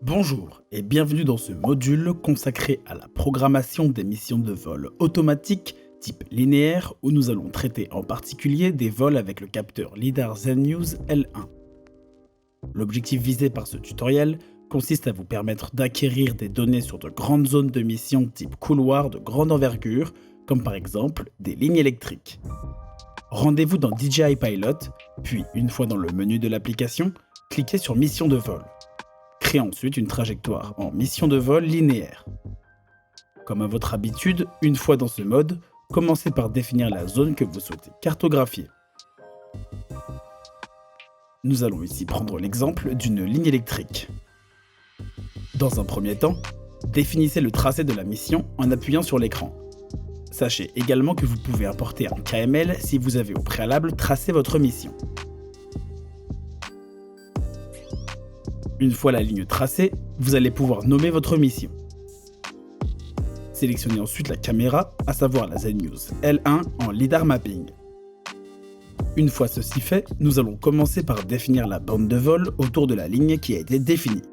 Bonjour et bienvenue dans ce module consacré à la programmation des missions de vol automatiques type linéaire où nous allons traiter en particulier des vols avec le capteur LiDAR Zennews L1. L'objectif visé par ce tutoriel consiste à vous permettre d'acquérir des données sur de grandes zones de mission type couloir de grande envergure, comme par exemple des lignes électriques. Rendez-vous dans DJI Pilot, puis une fois dans le menu de l'application, cliquez sur Mission de vol. Créez ensuite une trajectoire en mission de vol linéaire. Comme à votre habitude, une fois dans ce mode, commencez par définir la zone que vous souhaitez cartographier. Nous allons ici prendre l'exemple d'une ligne électrique. Dans un premier temps, définissez le tracé de la mission en appuyant sur l'écran. Sachez également que vous pouvez importer un KML si vous avez au préalable tracé votre mission. Une fois la ligne tracée, vous allez pouvoir nommer votre mission. Sélectionnez ensuite la caméra, à savoir la Zennews L1 en LiDAR Mapping. Une fois ceci fait, nous allons commencer par définir la bande de vol autour de la ligne qui a été définie.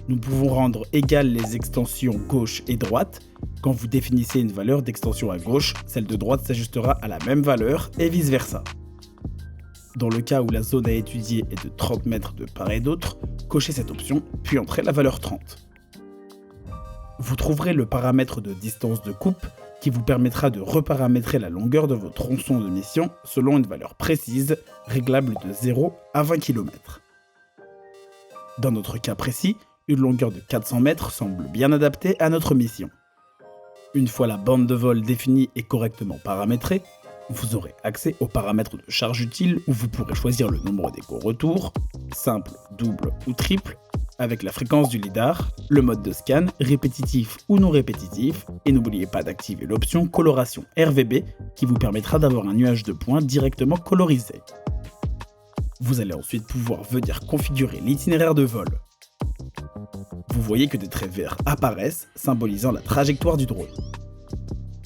Nous pouvons rendre égales les extensions gauche et droite. Quand vous définissez une valeur d'extension à gauche, celle de droite s'ajustera à la même valeur et vice versa. Dans le cas où la zone à étudier est de 30 mètres de part et d'autre, cochez cette option, puis entrez la valeur 30. Vous trouverez le paramètre de distance de coupe qui vous permettra de reparamétrer la longueur de vos tronçons de mission selon une valeur précise, réglable de 0 à 20 km. Dans notre cas précis, une longueur de 400 mètres semble bien adaptée à notre mission. Une fois la bande de vol définie et correctement paramétrée, vous aurez accès aux paramètres de charge utile où vous pourrez choisir le nombre d'échos retour, simple, double ou triple, avec la fréquence du lidar, le mode de scan, répétitif ou non répétitif, et n'oubliez pas d'activer l'option coloration RVB qui vous permettra d'avoir un nuage de points directement colorisé. Vous allez ensuite pouvoir venir configurer l'itinéraire de vol. Vous voyez que des traits verts apparaissent, symbolisant la trajectoire du drone.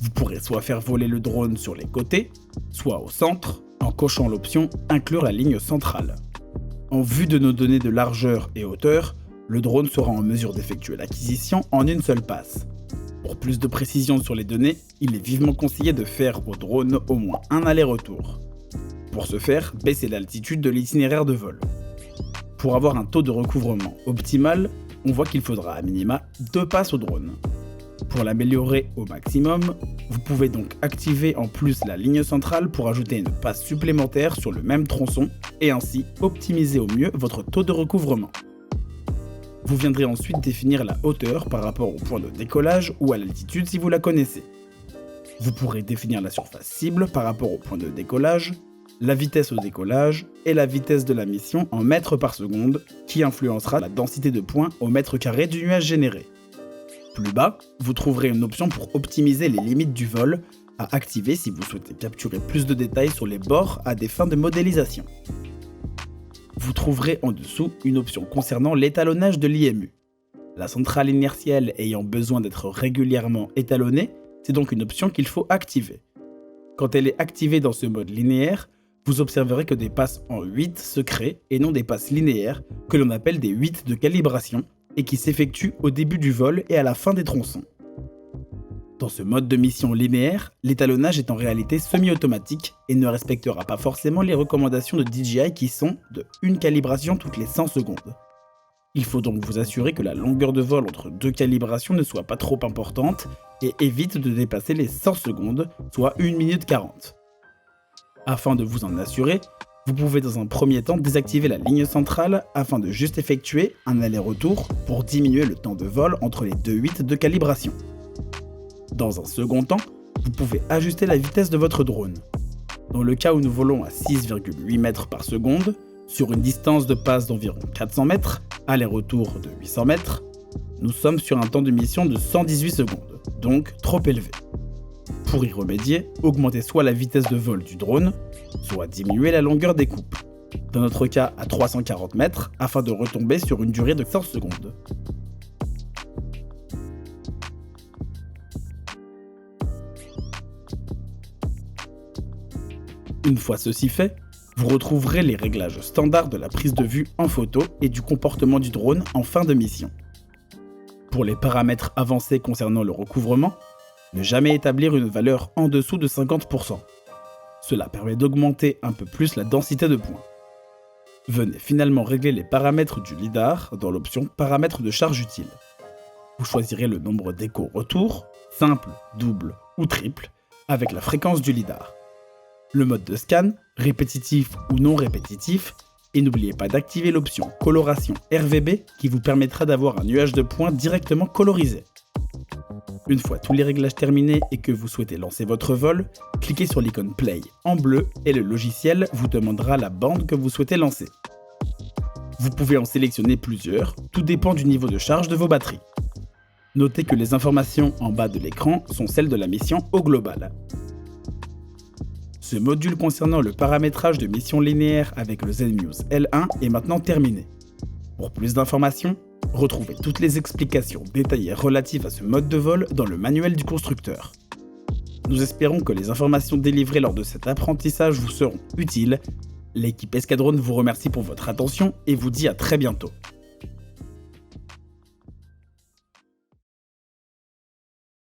Vous pourrez soit faire voler le drone sur les côtés, soit au centre, en cochant l'option « Inclure la ligne centrale ». En vue de nos données de largeur et hauteur, le drone sera en mesure d'effectuer l'acquisition en une seule passe. Pour plus de précision sur les données, il est vivement conseillé de faire au drone au moins un aller-retour. Pour ce faire, baissez l'altitude de l'itinéraire de vol. Pour avoir un taux de recouvrement optimal, on voit qu'il faudra à minima 2 passes au drone. Pour l'améliorer au maximum, vous pouvez donc activer en plus la ligne centrale pour ajouter une passe supplémentaire sur le même tronçon et ainsi optimiser au mieux votre taux de recouvrement. Vous viendrez ensuite définir la hauteur par rapport au point de décollage ou à l'altitude si vous la connaissez. Vous pourrez définir la surface cible par rapport au point de décollage, la vitesse au décollage et la vitesse de la mission en mètres par seconde qui influencera la densité de points au mètre carré du nuage généré. Plus bas, vous trouverez une option pour optimiser les limites du vol à activer si vous souhaitez capturer plus de détails sur les bords à des fins de modélisation. Vous trouverez en dessous une option concernant l'étalonnage de l'IMU. La centrale inertielle ayant besoin d'être régulièrement étalonnée, c'est donc une option qu'il faut activer. Quand elle est activée dans ce mode linéaire, vous observerez que des passes en 8 se créent et non des passes linéaires que l'on appelle des 8 de calibration et qui s'effectuent au début du vol et à la fin des tronçons. Dans ce mode de mission linéaire, l'étalonnage est en réalité semi-automatique et ne respectera pas forcément les recommandations de DJI qui sont de une calibration toutes les 100 secondes. Il faut donc vous assurer que la longueur de vol entre 2 calibrations ne soit pas trop importante et évite de dépasser les 100 secondes, soit 1 minute 40. Afin de vous en assurer, vous pouvez dans un premier temps désactiver la ligne centrale afin de juste effectuer un aller-retour pour diminuer le temps de vol entre les deux 8 de calibration. Dans un second temps, vous pouvez ajuster la vitesse de votre drone. Dans le cas où nous volons à 6,8 mètres par seconde, sur une distance de passe d'environ 400 mètres, aller-retour de 800 mètres, nous sommes sur un temps de mission de 118 secondes, donc trop élevé. Pour y remédier, augmentez soit la vitesse de vol du drone, soit diminuer la longueur des coupes. Dans notre cas à 340 mètres, afin de retomber sur une durée de 100 secondes. Une fois ceci fait, Vous retrouverez les réglages standards de la prise de vue en photo et du comportement du drone en fin de mission. Pour les paramètres avancés concernant le recouvrement, ne jamais établir une valeur en dessous de 50%. Cela permet d'augmenter un peu plus la densité de points. Venez finalement régler les paramètres du lidar dans l'option paramètres de charge utile. Vous choisirez le nombre d'échos retour, simple, double ou triple, avec la fréquence du lidar. Le mode de scan, répétitif ou non répétitif, et n'oubliez pas d'activer l'option coloration RVB qui vous permettra d'avoir un nuage de points directement colorisé. Une fois tous les réglages terminés et que vous souhaitez lancer votre vol, cliquez sur l'icône Play en bleu et le logiciel vous demandera la bande que vous souhaitez lancer. Vous pouvez en sélectionner plusieurs, tout dépend du niveau de charge de vos batteries. Notez que les informations en bas de l'écran sont celles de la mission au global. Ce module concernant le paramétrage de mission linéaire avec le Zenmuse L1 est maintenant terminé. Pour plus d'informations, retrouvez toutes les explications détaillées relatives à ce mode de vol dans le manuel du constructeur. Nous espérons que les informations délivrées lors de cet apprentissage vous seront utiles. L'équipe Escadrone vous remercie pour votre attention et vous dit à très bientôt.